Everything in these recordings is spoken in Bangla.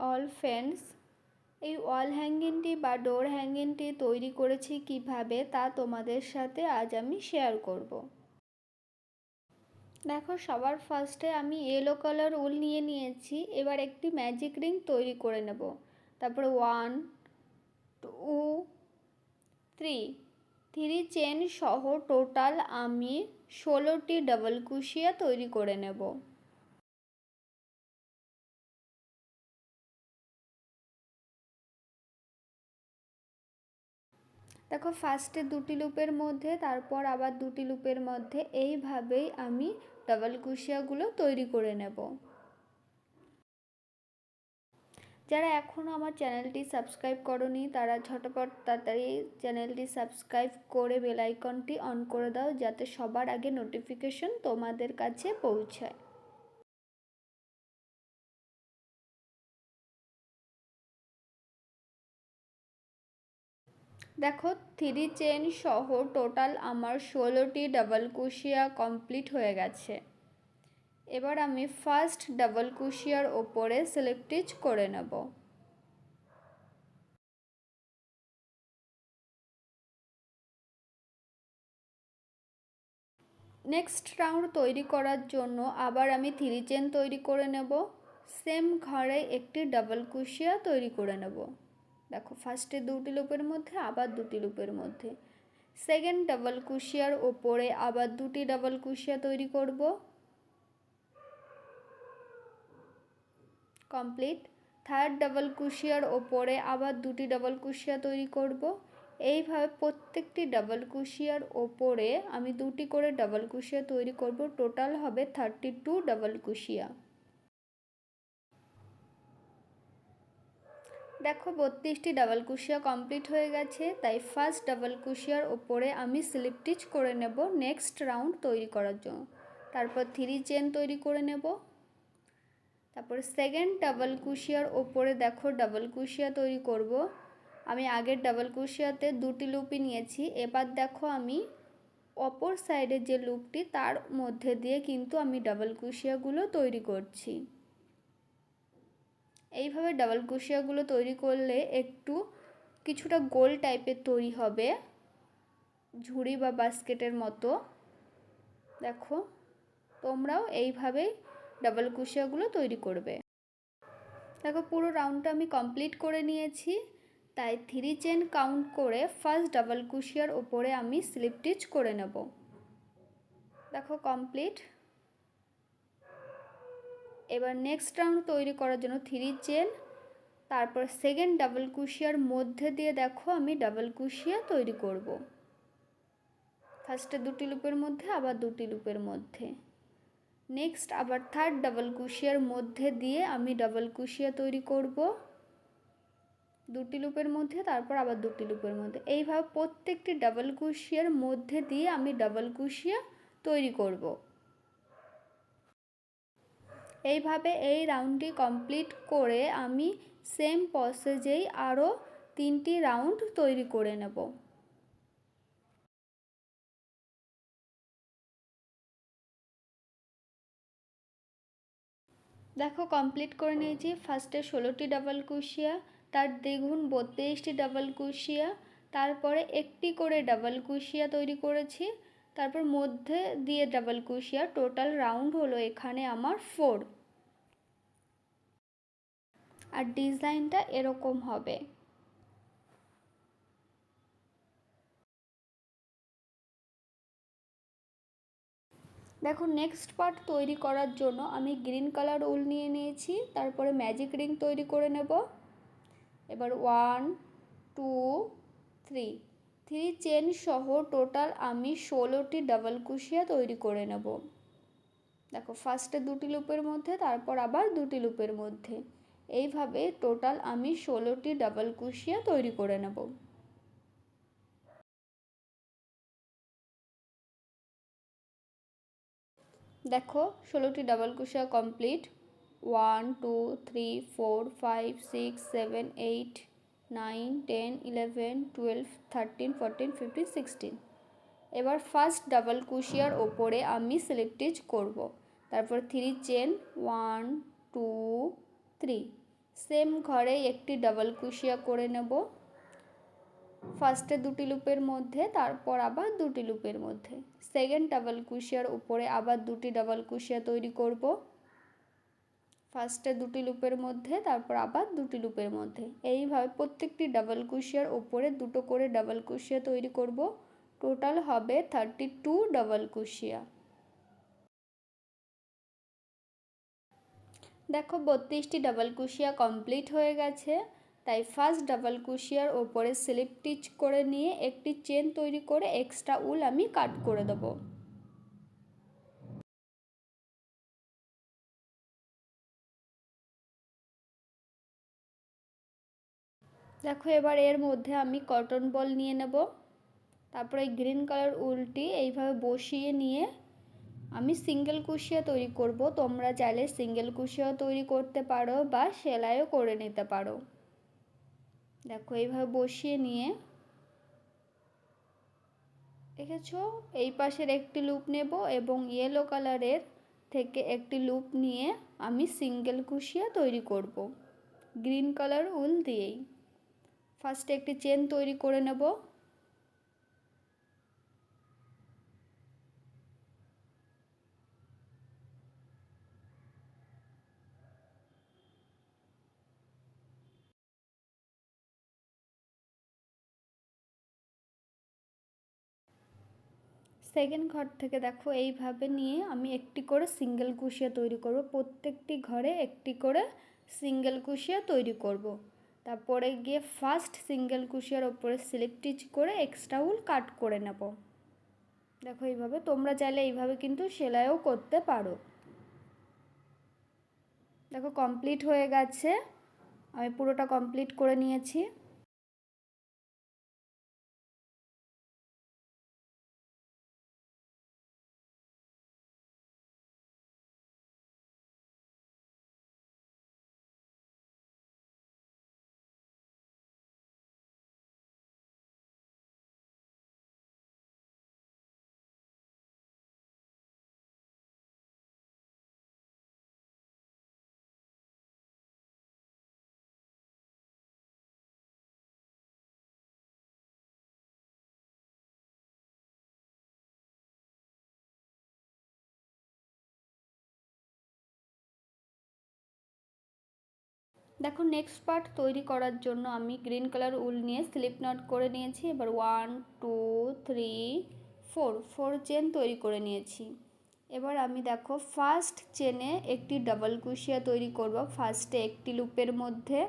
অল ফ্রেন্ডস, এই ওয়াল হ্যাঙ্গিংটি বা ডোর হ্যাঙ্গিংটি তৈরি করেছি কিভাবে তা তোমাদের সাথে আজ আমি শেয়ার করব। দেখো, সবার ফার্স্টে আমি ইয়েলো কালার উল নিয়ে নিয়েছি। এবার একটি ম্যাজিক রিং তৈরি করে নেব। তারপরে 1 2 3 চেন সহ টোটাল আমি 16টি ডাবল কুশিয়া তৈরি করে নেব। দেখো, ফার্স্টে দুটি লুপের মধ্যে, তারপর আবার দুটি লুপের মধ্যে, এইভাবেই আমি ডাবল কুশিয়াগুলো তৈরি করে নেব। যারা এখনও আমার চ্যানেলটি সাবস্ক্রাইব করনি তারা ঝটপট তাড়াতাড়ি চ্যানেলটি সাবস্ক্রাইব করে বেল আইকনটি অন করে দাও, যাতে সবার আগে নোটিফিকেশন তোমাদের কাছে পৌঁছায়। দেখো, 3 চেন সহ টোটাল আমার 16টি ডাবল কুশিয়া কমপ্লিট হয়ে গেছে। এবার আমি ফার্স্ট ডাবল কুশিয়ার ওপরে স্লিপ স্টিচ করে নেব। নেক্সট রাউন্ড তৈরি করার জন্য আবার আমি 3 চেন তৈরি করে নেব। সেম ঘরে একটি ডাবল কুশিয়া তৈরি করে নেব। দেখো, ফার্স্টে দুটি লুপের মধ্যে, আবার দুটি লুপের মধ্যে, সেকেন্ড ডাবল কুশিয়ার ওপরে আবার দুটি ডাবল কুশিয়া তৈরি করব। কমপ্লিট। থার্ড ডাবল কুশিয়ার ওপরে আবার দুটি ডাবল কুশিয়া তৈরি করব। এইভাবে প্রত্যেকটি ডাবল কুশিয়ার ওপরে আমি দুটি করে ডাবল কুশিয়া তৈরি করব। টোটাল হবে 32 ডাবল কুশিয়া। দেখো, 32টি ডাবল কুশিয়া কমপ্লিট হয়ে গেছে। তাই ফার্স্ট ডাবল কুশিয়ার ওপরে আমি স্লিপ স্টিচ করে নেব নেক্সট রাউন্ড তৈরি করার জন্য। তারপর 3 চেন তৈরি করে নেব। তারপরে সেকেন্ড ডাবল কুশিয়ার ওপরে দেখো ডাবল কুশিয়া তৈরি করব। আমি আগের ডাবল কুশিয়াতে দুটি লুপই নিয়েছি। এবার দেখো, আমি অপর সাইডের যে লুপটি তার মধ্যে দিয়ে কিন্তু আমি ডাবল কুশিয়াগুলো তৈরি করছি। এইভাবে ডাবল কুশিয়াগুলো তৈরি করলে একটু কিছুটা গোল টাইপের তৈরি হবে, ঝুড়ি বা বাস্কেটের মতো। দেখো, তোমরাও এইভাবেই ডাবল কুশিয়াগুলো তৈরি করবে। দেখো, পুরো রাউন্ডটা আমি কমপ্লিট করে নিয়েছি। তাই 3 চেন কাউন্ট করে ফার্স্ট ডাবল কুশিয়ার ওপরে আমি স্লিপ স্টিচ করে নেব। দেখো, কমপ্লিট। এবার নেক্সট রাউন্ড তৈরি করার জন্য 3 চেন, তারপর সেকেন্ড ডাবল কুশিয়ার মধ্যে দিয়ে দেখো আমি ডাবল কুশিয়া তৈরি করব। ফার্স্টে দুটি লুপের মধ্যে, আবার দুটি লুপের মধ্যে, নেক্সট আবার থার্ড ডাবল কুশিয়ার মধ্যে দিয়ে আমি ডাবল কুশিয়া তৈরি করব দুটি লুপের মধ্যে, তারপর আবার দুটি লুপের মধ্যে। এইভাবে প্রত্যেকটি ডাবল কুশিয়ার মধ্যে দিয়ে আমি ডাবল কুশিয়া তৈরি করব। এইভাবে এই রাউন্ডটি কমপ্লিট করে আমি সেম প্রসেসেই আরও 3টি রাউন্ড তৈরি করে নেব। দেখো, কমপ্লিট করে নিয়েছি। ফার্স্টে 16টি ডাবল কুশিয়া, তার দ্বিগুণ 32টি ডাবল কুশিয়া, তারপরে একটি করে ডাবল কুশিয়া তৈরি করেছি, তারপর মধ্যে দিয়ে ডাবল কুশিয়া। টোটাল রাউন্ড হলো এখানে আমার 4। আর ডিজাইনটা এরকম হবে। দেখো, নেক্সট পার্ট তৈরি করার জন্য আমি গ্রিন কালার উল নিয়ে নিয়েছি। তারপরে ম্যাজিক রিং তৈরি করে নেব। এবার 1 2 3 চেন সহ টোটাল আমি 16টি ডাবল কুশিয়া তৈরি করে নেব। দেখো, ফার্স্টে দুটি লুপের মধ্যে, তারপর আবার দুটি লুপের মধ্যে, এইভাবে টোটাল আমি 16টি ডাবল কুশিয়া তৈরি করে নেব। দেখো, 16টি ডাবল কুশিয়া কমপ্লিট। 1 2 3 4 5 6 7 8 9 10 11 12 13 14 15 16। এবার ফার্স্ট ডাবল কুশিয়ার ওপরে আমি স্লিপ স্টিচ করব। তারপর 3 চেন 1 2 3 সেম ঘরে একটি ডাবল কুশিয়া করে নেব, ফার্স্টে দুটি লুপের মধ্যে, তারপর আবার দুটি লুপের মধ্যে। সেকেন্ড ডাবল কুশিয়ার উপরে আবার দুটি ডাবল কুশিয়া তৈরি করব, ফার্স্টে দুটি লুপের মধ্যে, তারপর আবার দুটি লুপের মধ্যে। এইভাবে প্রত্যেকটি ডাবল কুশিয়ার উপরে দুটো করে ডাবল কুশিয়া তৈরি করব। টোটাল হবে 32 ডাবল কুশিয়া। দেখো 32টি ডাবল কুশিয়া কমপ্লিট হয়ে গেছে। তাই ফার্স্ট ডাবল কুশিয়ার ওপরে স্লিপ স্টিচ করে নিয়ে একটি চেন তৈরি করে এক্সট্রা উল আমি কাট করে দেব। দেখো এবার এর মধ্যে আমি কটন বল নিয়ে নেব, তারপরে গ্রিন কালার উলটি এইভাবে বসিয়ে নিয়ে আমি সিঙ্গেল কুশিয়া তৈরি করব। তোমরা চাইলে সিঙ্গেল কুশিয়াও তৈরি করতে পারো বা সেলাইও করে নিতে পারো। দেখো এইভাবে বসিয়ে নিয়ে, দেখেছো, এই পাশের একটি লুপ নেব এবং ইয়েলো কালারের থেকে একটি লুপ নিয়ে আমি সিঙ্গেল কুশিয়া তৈরি করব গ্রিন কালার উল দিয়েই। ফার্স্টে একটি চেন তৈরি করে নেব, সেকেন্ড ঘর থেকে দেখো এইভাবে নিয়ে আমি একটি করে সিঙ্গেল কুশিয়া তৈরি করব। প্রত্যেকটি ঘরে একটি করে সিঙ্গেল কুশিয়া তৈরি করব। তারপরে গিয়ে ফার্স্ট সিঙ্গেল কুশিয়ার ওপরে স্লিপ স্টিচ করে এক্সট্রা উল কাট করে নেব। দেখো এইভাবে, তোমরা চাইলে এইভাবে কিন্তু সেলাইও করতে পারো। দেখো কমপ্লিট হয়ে গেছে, আমি পুরোটা কমপ্লিট করে নিয়েছি। দেখো নেক্সট পার্ট তৈরি করার জন্য আমি গ্রিন কালার উল নিয়ে স্লিপ নট করে নিয়েছি। এবার 1 2 3 4 চেন তৈরি করে নিয়েছি। এবার আমি দেখো ফার্স্ট চেনে একটি ডাবল কুশিয়া তৈরি করব। ফার্স্টে একটি লুপের মধ্যে,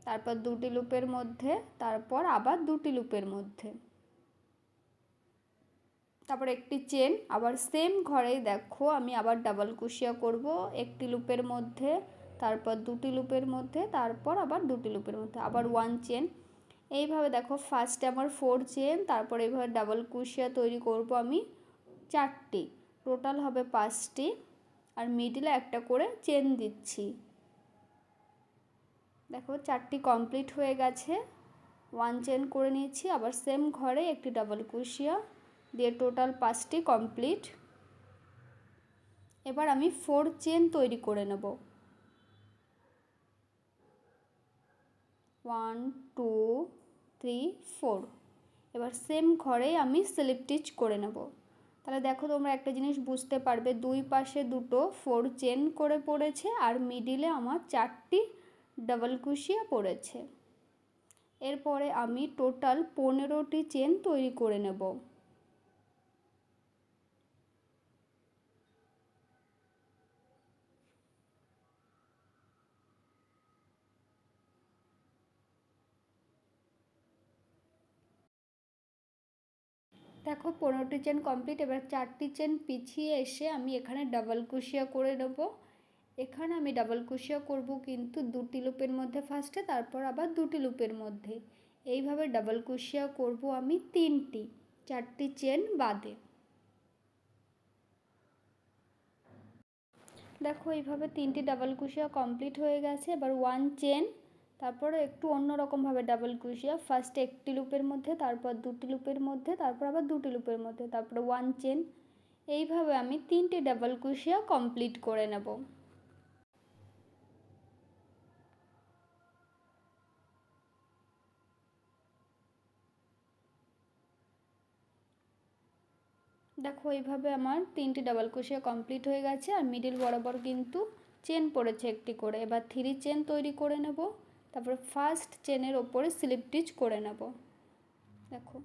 তারপর দুটি লুপের মধ্যে, তারপর আবার দুটি লুপের মধ্যে, তারপর একটি চেন। আবার সেম ঘরেই দেখো আমি আবার ডাবল কুশিয়া করব একটি লুপের মধ্যে, তারপর দুটি লুপের মধ্যে, তারপর আবার দুটি লুপের মধ্যে, আবার 1 চেন। এইভাবে দেখো ফার্স্টে আমার 4 চেন, তারপর এইভাবে ডাবল কুশিয়া তৈরি করব আমি 4টি, টোটাল হবে 5টি। আর মিডলে একটা করে চেন দিচ্ছি। দেখো 4টি কমপ্লিট হয়ে গেছে, 1 চেন করে নিয়েছি। আবার সেম ঘরে একটি ডাবল কুশিয়া দিয়ে টোটাল 5টি কমপ্লিট। এবার আমি 4 চেন তৈরি করে নেব, 1 2 3 4। এবার সেম ঘরেই আমি স্লিপ স্টিচ করে নেব। তাহলে দেখো তোমরা একটা জিনিস বুঝতে পারবে, দুই পাশে দুটো 4 চেন করে পড়েছে আর মিডিলে আমার 4টি ডাবল কুশিয়া পড়েছে। এরপরে আমি টোটাল 15টি চেন তৈরি করে নেব। দেখো 15টি চেন কমপ্লিট। এবার 4টি চেন পিছিয়ে এসে আমি এখানে ডাবল কুশিয়া করে নেব। এখানে আমি ডাবল কুশিয়া করব কিন্তু দুটি লুপের মধ্যে ফার্স্টে, তারপর আবার দুটি লুপের মধ্যে। এইভাবে ডাবল কুশিয়া করব আমি 3টি, 4টি চেন বাদে। দেখো এইভাবে 3টি ডাবল কুশিয়া কমপ্লিট হয়ে গেছে। এবার 1 চেন, তারপরে একটু অন্যরকমভাবে ডাবল কুশিয়া, ফার্স্টে একটি লুপের মধ্যে, তারপর দুটি লুপের মধ্যে, তারপর আবার দুটি লুপের মধ্যে, তারপরে 1 চেন। এইভাবে আমি 3টি ডাবল কুশিয়া কমপ্লিট করে নেব। দেখো এইভাবে আমার 3টি ডাবল ক্রোশিয়া কমপ্লিট হয়ে গেছে আর মিডিল বরাবর কিন্তু চেন পড়েছে একটি করে। এবার 3 চেন তৈরি করে নেব, তারপর ফার্স্ট চেনের ওপরে স্লিপ স্টিচ করে নেব। দেখো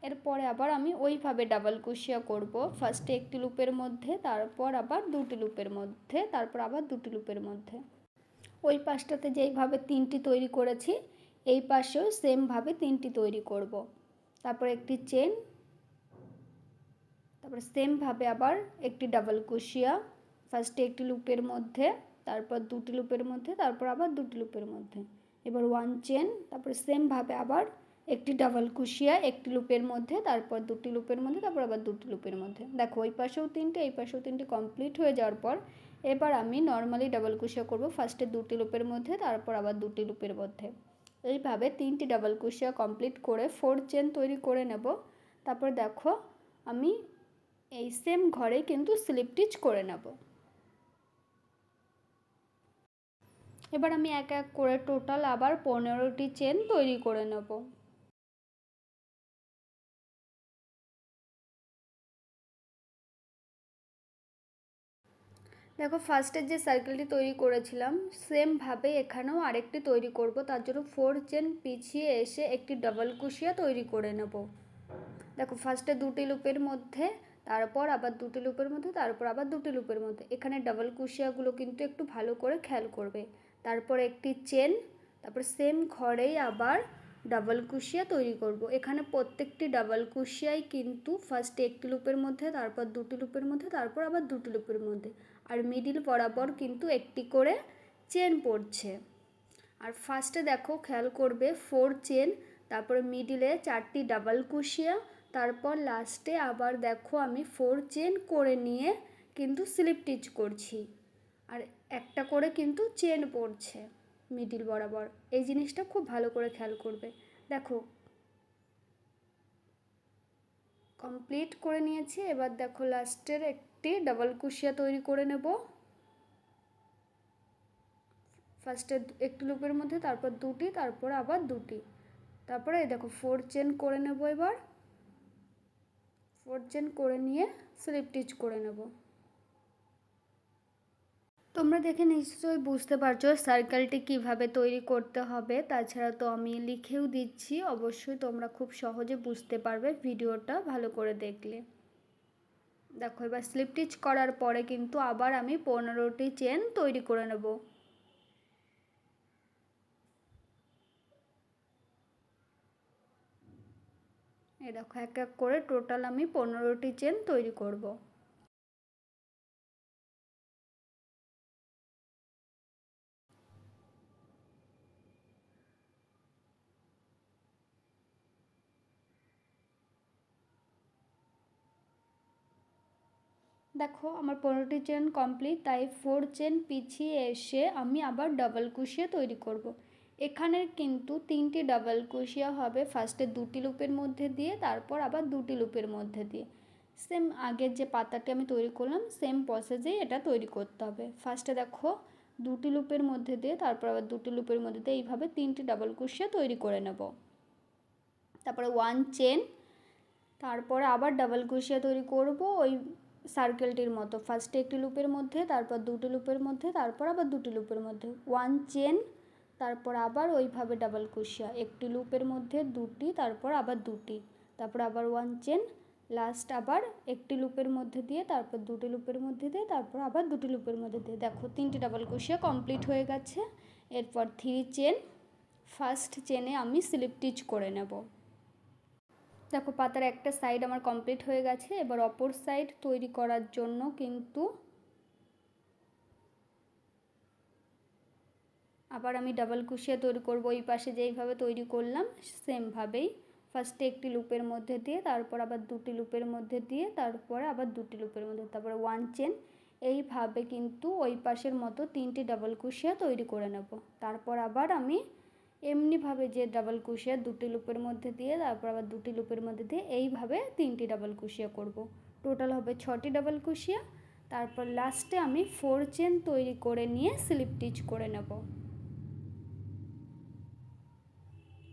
এরপরে আবার আমি ওইভাবে ডাবল ক্রোশিয়া করব, ফার্স্টে একটি লুপের মধ্যে, তারপর আবার দুটি লুপের মধ্যে, তারপর আবার দুটি লুপের মধ্যে। ওই পাশটাতে যেইভাবে 3টি তৈরি করেছি এই পাশেও সেমভাবে 3টি তৈরি করব। তারপর একটি চেন, তারপর সেমভাবে আবার একটি ডাবল ক্রোশিয়া, ফার্স্টে একটি লুপের মধ্যে, তারপর দুটি লুপের মধ্যে, তারপর আবার দুটি লুপের মধ্যে। এবার 1 চেন, তারপর সেমভাবে আবার একটি ডাবল ক্রোশিয়া একটি লুপের মধ্যে, তারপর দুটি লুপের মধ্যে, তারপর আবার দুটি লুপের মধ্যে। দেখো ওই পাশেও 3টে, এই পাশেও 3টে কমপ্লিট হয়ে যাওয়ার পর এবার আমি নর্মালি ডাবল ক্রোশিয়া করব, ফার্স্টে দুটি লুপের মধ্যে, তারপর আবার দুটি লুপের মধ্যে। এইভাবে 3টি ডাবল ক্রোশিয়া কমপ্লিট করে 4 চেন তৈরি করে নেব। তারপর দেখো আমি এই সেম ঘরে কিন্তু স্লিপ স্টিচ করে নেব। এবার আমি এক এক করে টোটাল আবার 15টি চেন তৈরি করে নেব। দেখো ফার্স্টের যে সার্কেলটি তৈরি করেছিলাম সেমভাবে এখানেও আরেকটি তৈরি করব, তার জন্য 4 চেন পিছিয়ে এসে একটি ডাবল ক্রোশিয়া তৈরি করে নেব। দেখো ফার্স্টে দুটি লুপের মধ্যে, তারপর আবার দুটি লুপের মধ্যে, তারপর আবার দুটি লুপের মধ্যে। এখানে ডাবল ক্রোশিয়াগুলো কিন্তু একটু ভালো করে খেয়াল করবে। তারপর একটি চেন, তারপর সেম ঘরেই আবার ডাবল ক্রোশিয়া তৈরি করব। এখানে প্রত্যেকটি ডাবল ক্রোশিয়াই কিন্তু ফার্স্টে একটি লুপের মধ্যে, তারপর দুটি লুপের মধ্যে, তারপর আবার দুটি লুপের মধ্যে, আর মিডিল বরাবর কিন্তু একটি করে চেন পড়ছে। আর ফার্স্টে দেখো খেয়াল করবে 4 চেন, তারপরে মিডিলে 4টি ডাবল ক্রোশিয়া, তারপর লাস্টে আবার দেখো আমি 4 চেন করে নিয়ে কিন্তু স্লিপ স্টিচ করছি, আর একটা করে কিন্তু চেন পড়ছে মিডিল বরাবর। এই জিনিসটা খুব ভালো করে খেয়াল করবে। দেখো কমপ্লিট করে নিয়েছি। এবার দেখো লাস্টের একটি ডাবল ক্রোশিয়া তৈরি করে নেব, ফার্স্টে একটি লুপের মধ্যে, তারপর দুটি, তারপর আবার দুটি, তারপরে এই দেখো 4 চেন করে নেব। এবার 4 চেন করে নিয়ে স্লিপ স্টিচ করে নেব। তোমরা দেখে নিশ্চয়ই বুঝতে পারছো সার্কেলটি কিভাবে তৈরি করতে হবে, তাছাড়া তো আমি লিখেও দিচ্ছি, অবশ্যই তোমরা খুব সহজে বুঝতে পারবে ভিডিওটা ভালো করে দেখলে। দেখো এবার স্লিপ স্টিচ করার পরে কিন্তু আবার আমি 15টি চেন তৈরি করে নেব। এই দেখো এক এক করে টোটাল আমি 15টি চেন তৈরি করব। দেখো আমার 15টি চেন কমপ্লিট, তাই 4 চেন পিছিয়ে এসে আমি আবার ডাবল ক্রোশিয়া তৈরি করব। এখানে কিন্তু 3টি ডাবল ক্রোশিয়া হবে, ফার্স্টে দুটি লুপের মধ্যে দিয়ে, তারপর আবার দুটি লুপের মধ্যে দিয়ে। সেম আগের যে পাতাটি আমি তৈরি করলাম সেম প্রসেসেই এটা তৈরি করতে হবে। ফার্স্টে দেখো দুটি লুপের মধ্যে দিয়ে, তারপর আবার দুটি লুপের মধ্যে দিয়ে, এইভাবে 3টি ডাবল ক্রোশিয়া তৈরি করে নেব। তারপরে 1 চেন, তারপরে আবার ডাবল ক্রোশিয়া তৈরি করব ওই সার্কেলটির মতো, ফার্স্টে একটি লুপের মধ্যে, তারপর দুটি লুপের মধ্যে, তারপর আবার দুটি লুপের মধ্যে। 1 চেন, তারপর আবার ওইভাবে ডাবল ক্রোশিয়া একটি লুপের মধ্যে দুটি, তারপর আবার দুটি, তারপর আবার 1 চেন, লাস্ট আবার একটি লুপের মধ্যে দিয়ে, তারপর দুটি লুপের মধ্যে দিয়ে, তারপর আবার দুটি লুপের মধ্যে দিয়ে। দেখো 3টি ডাবল ক্রোশিয়া কমপ্লিট হয়ে গেছে। এরপর 3 চেন, ফার্স্ট চেনে আমি স্লিপ স্টিচ করে নেব। দেখো পাতার একটা সাইড আমার কমপ্লিট হয়ে গেছে। এবার অপর সাইড তৈরি করার জন্য কিন্তু আবার আমি ডাবল ক্রোশিয়া তৈরি করব। এই পাশে যেইভাবে তৈরি করলাম সেমভাবেই ফার্স্টে একটি লুপের মধ্যে দিয়ে, তারপর আবার দুটি লুপের মধ্যে দিয়ে, তারপরে আবার দুটি লুপের মধ্যে, তারপরে 1 চেন। এইভাবে কিন্তু ওই পাশের মতো 3টি ডাবল ক্রোশিয়া তৈরি করে নেব। তারপর আবার আমি এমনিভাবে যে ডাবল ক্রোশিয়া দুটি লুপের মধ্যে দিয়ে, তারপর আবার দুটি লুপের মধ্যে দিয়ে, এইভাবে 3টি ডাবল ক্রোশিয়া করব। টোটাল হবে 6টি ডাবল ক্রোশিয়া। তারপর লাস্টে আমি 4 চেন তৈরি করে নিয়ে স্লিপ স্টিচ করে নেব।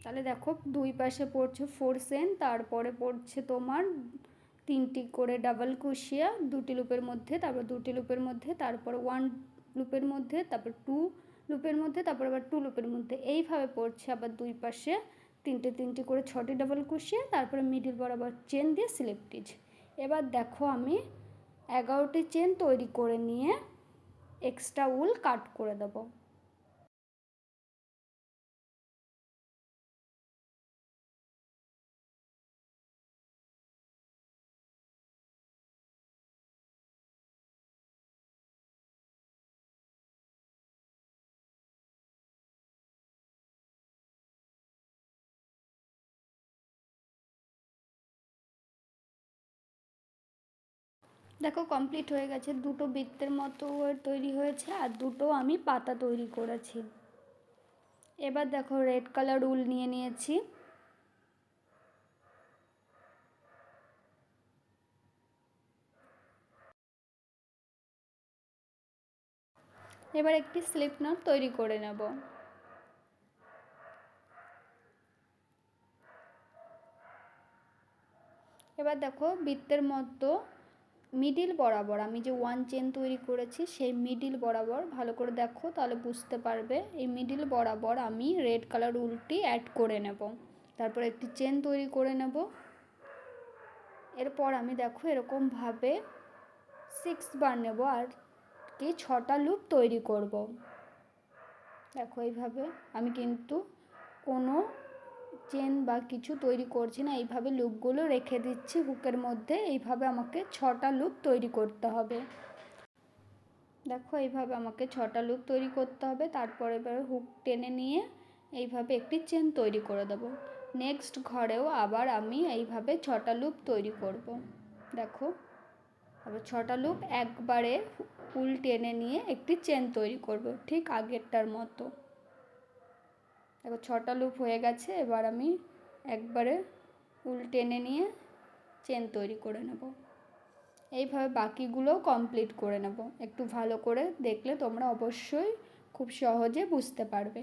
তাহলে দেখো দুই পাশে পড়ছে 4 চেন, তারপরে পড়ছে তোমার 3টি করে ডাবল কুশিয়া, 2টি লুপের মধ্যে, তারপর 2টি লুপের মধ্যে, তারপর 1 লুপের মধ্যে, তারপর 2 লুপের মধ্যে, তারপর আবার 2 লুপের মধ্যে, এইভাবে পড়ছে। আবার দুই পাশে 3টি করে 6টি ডাবল কুশিয়া, তারপরে মিডিল বরাবর চেন দিয়ে স্লিপ স্টিচ। এবার দেখো আমি 11টি চেন তৈরি করে নিয়ে এক্সট্রা উল কাট করে দেবো। দেখো কমপ্লিট হয়ে গেছে, দুটো বৃত্তের মতো তৈরি হয়েছে আর দুটো আমি পাতা তৈরি করেছি। এবার দেখো রেড কালার উল নিয়ে নিয়েছি। এবার একটি স্লিপ নট তৈরি করে নেব। এবার দেখো বৃত্তের মতো মিডিল বরাবর আমি যে 1 চেন তৈরি করেছি সেই মিডিল বরাবর ভালো করে দেখো তাহলে বুঝতে পারবে, এই মিডিল বরাবর আমি রেড কালার উলটি অ্যাড করে নেব। তারপর একটি চেন তৈরি করে নেব। এরপর আমি দেখো এরকমভাবে 6 বার নেব আর কি 6টা লুপ তৈরি করব। দেখো এইভাবে আমি কিন্তু কোনো চেন বা কিছু তৈরি করছি না, এইভাবে লুপগুলো রেখে দিচ্ছি হুকের মধ্যে। এইভাবে আমাকে 6টা লুপ তৈরি করতে হবে। দেখো এইভাবে আমাকে 6টা লুপ তৈরি করতে হবে। তারপর এবার হুক টেনে নিয়ে এইভাবে একটি চেন তৈরি করে দেবো। নেক্সট ঘরেও আবার আমি এইভাবে 6টা লুপ তৈরি করব। দেখো আবার 6টা লুপ একবারে উল টেনে নিয়ে একটি চেন তৈরি করব ঠিক আগেরটার মতো। দেখো 6টা লুপ হয়ে গেছে। এবার আমি একবারে উল টেনে নিয়ে চেন তৈরি করে নেব। এইভাবে বাকিগুলোও কমপ্লিট করে নেব। একটু ভালো করে দেখলে তোমরা অবশ্যই খুব সহজে বুঝতে পারবে।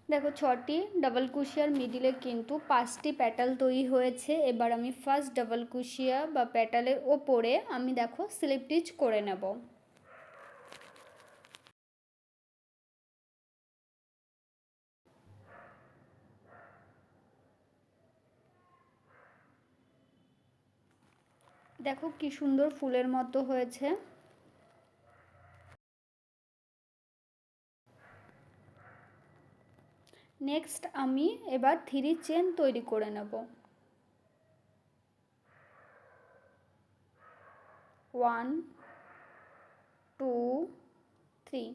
দেখো 6টি ডাবল কুশিয়ার মিডিলে কিন্তু 5টি প্যাটাল তৈরি হয়েছে। এবার আমি ফার্স্ট ডাবল কুশিয়া বা প্যাটালের ওপরে আমি দেখো স্লিপ স্টিচ করে নেব। দেখো কি সুন্দর ফুলের মতো হয়েছে। নেক্সট আমি এবার 3 চেন তৈরি করে নেব। 1 2 3।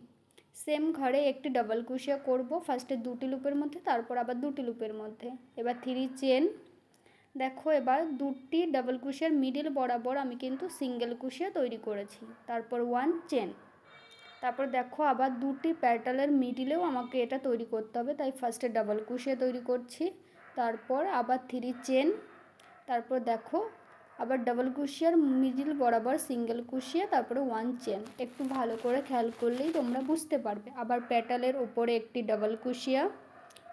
সেম ঘরে একটি ডাবল কুশিয়া করব, ফার্স্টে 2টি লুপের মধ্যে, তারপর আবার 2টি লুপের মধ্যে। এবার 3 চেন। দেখো এবার 2টি ডাবল কুশিয়ার মিডিল বরাবর আমি কিন্তু সিঙ্গেল কুশিয়া তৈরি করেছি। তারপর 1 চেন। তারপর দেখো আবার 2টি প্যাটালের মিডিলেও আমাকে এটা তৈরি করতে হবে, তাই ফার্স্টে ডাবল কুশিয়া তৈরি করছি। তারপর আবার 3 চেন। তারপর দেখো আবার ডাবল কুশিয়ার মিডিল বরাবর সিঙ্গেল কুশিয়া, তারপরে 1 চেন। একটু ভালো করে খেয়াল করলেই তোমরা বুঝতে পারবে। আবার প্যাটালের উপরে একটি ডাবল কুশিয়া,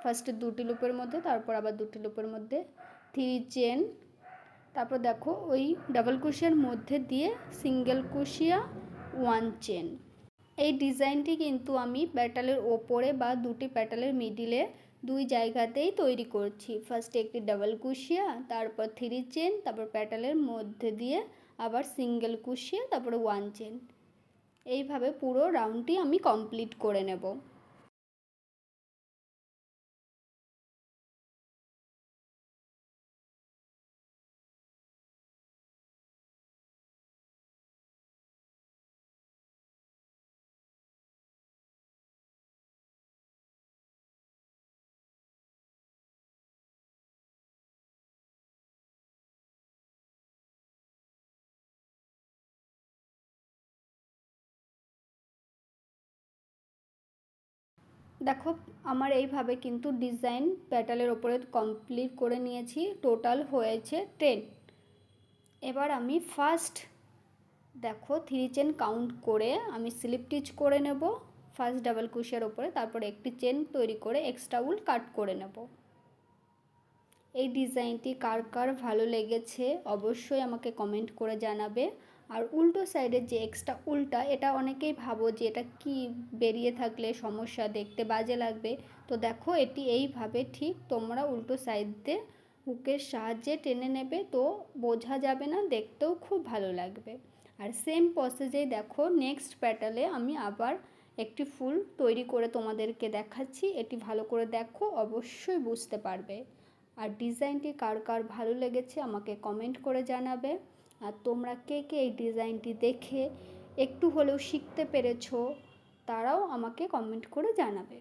ফার্স্টে 2টি লুপের মধ্যে, তারপর আবার 2টি লুপের মধ্যে 3 চেন। তারপর দেখো ওই ডাবল কুশিয়ার মধ্যে দিয়ে সিঙ্গেল কুশিয়া 1 চেন। এই ডিজাইনটি কিন্তু আমি প্যাটালের ওপরে বা 2টি প্যাটালের মিডিলে 2 জায়গাতেই তৈরি করছি। ফার্স্টে একটি ডাবল কুশিয়া, তারপর 3 চেন, তারপর প্যাটালের মধ্যে দিয়ে আবার সিঙ্গেল কুশিয়া, তারপরে 1 চেন। এইভাবে পুরো রাউন্ডটি আমি কমপ্লিট করে নেব। দেখো আমার এইভাবে কিন্তু ডিজাইন প্যাটালের ওপরে কমপ্লিট করে নিয়েছি, টোটাল হয়েছে 10। এবার আমি ফার্স্ট দেখো 3 চেন কাউন্ট করে আমি স্লিপ স্টিচ করে নেব ফার্স্ট ডাবল ক্রোশের ওপরে, তারপরে একটি চেন তৈরি করে এক্সট্রা উল কাট করে নেব। এই ডিজাইনটি কার কার ভালো লেগেছে অবশ্যই আমাকে কমেন্ট করে জানাবে। আর উল্টো সাইডের যে এক্সট্রা উলটা, এটা অনেকেই ভাবো যে এটা কি বেরিয়ে থাকলে সমস্যা, দেখতে বাজে লাগবে। তো দেখো এটি এইভাবে ঠিক তোমরা উল্টো সাইড দিয়ে হুকের সাহায্যে টেনে নেবে, তো বোঝা যাবে না, দেখতেও খুব ভালো লাগবে। আর সেম প্রসেসেই দেখো নেক্সট প্যাটালে আমি আবার একটি ফুল তৈরি করে তোমাদেরকে দেখাচ্ছি, এটি ভালো করে দেখো অবশ্যই বুঝতে পারবে। আর ডিজাইনটি কার কার ভালো লেগেছে আমাকে কমেন্ট করে জানাবে। আর তোমরা কে কে এই ডিজাইনটি দেখে একটু হলেও শিখতে পেরেছো তারাও আমাকে কমেন্ট করে জানাবে।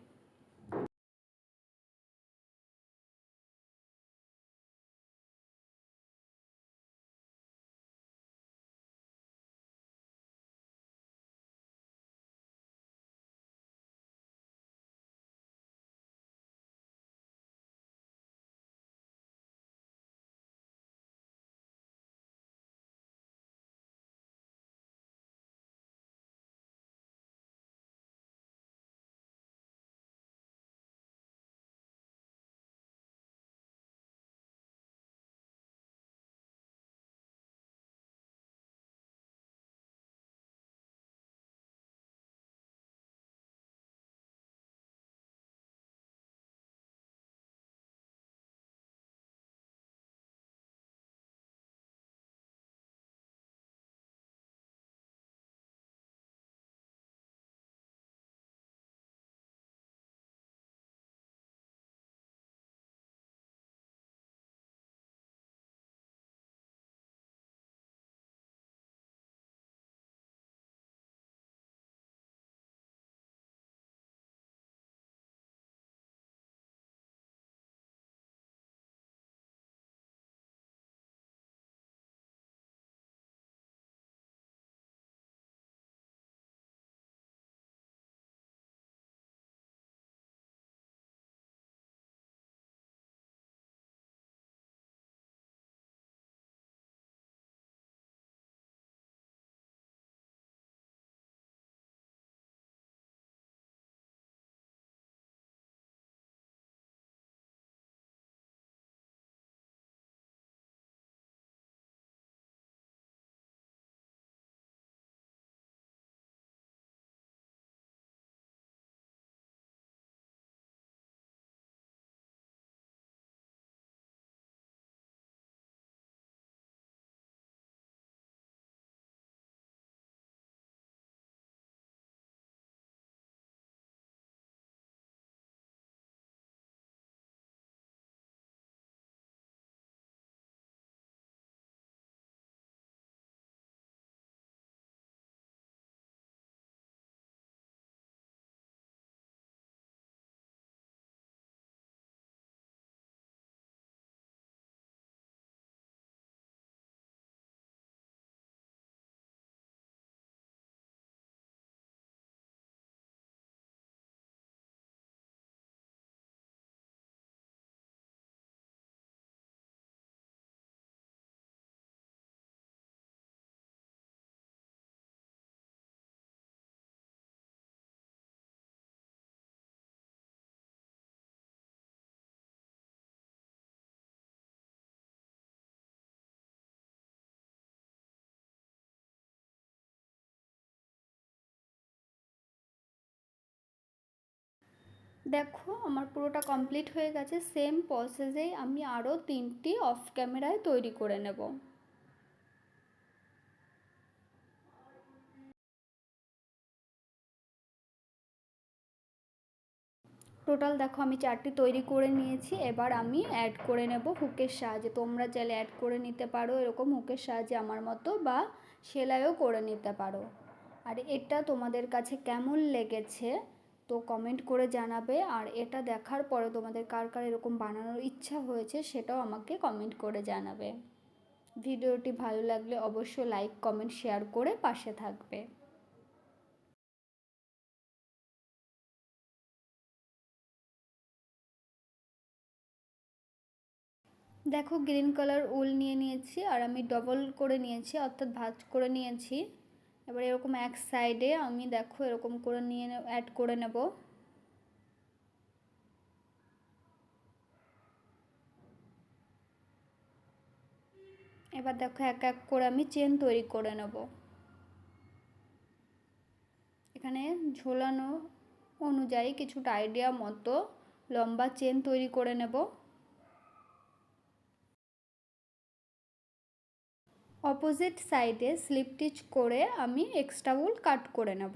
দেখো আমার পুরোটা কমপ্লিট হয়ে গেছে, সেম প্রসেসেই আমি আরও 3টি অফ ক্যামেরায় তৈরি করে নেব। টোটাল দেখো আমি 4টি তৈরি করে নিয়েছি। এবার আমি অ্যাড করে নেব হুকের সাহায্যে। তোমরা চাইলে অ্যাড করে নিতে পারো এরকম হুকের সাহায্যে আমার মতো, বা সেলাইও করে নিতে পারো। আর এটা তোমাদের কাছে কেমন লেগেছে তো কমেন্ট করে জানাবে। আর এটা দেখার পরে তোমাদের কার কার এরকম বানানোর ইচ্ছা হয়েছে সেটাও আমাকে কমেন্ট করে জানাবে। ভিডিওটি ভালো লাগলে অবশ্যই লাইক কমেন্ট শেয়ার করে পাশে থাকবে। দেখো গ্রিন কালার উল নিয়ে নিয়েছি আর আমি ডবল করে নিয়েছি, অর্থাৎ ভাঁজ করে নিয়েছি। এবার এরকম এক সাইডে আমি দেখো এরকম করে নিয়ে অ্যাড করে নেব। এবার দেখো এক এক করে আমি চেন তৈরি করে নেব। এখানে ঝোলানো অনুযায়ী কিছুটা আইডিয়া মতো লম্বা চেন তৈরি করে নেব। অপোজিট সাইডে স্লিপ স্টিচ করে আমি এক্সট্রা উল কাট করে নেব।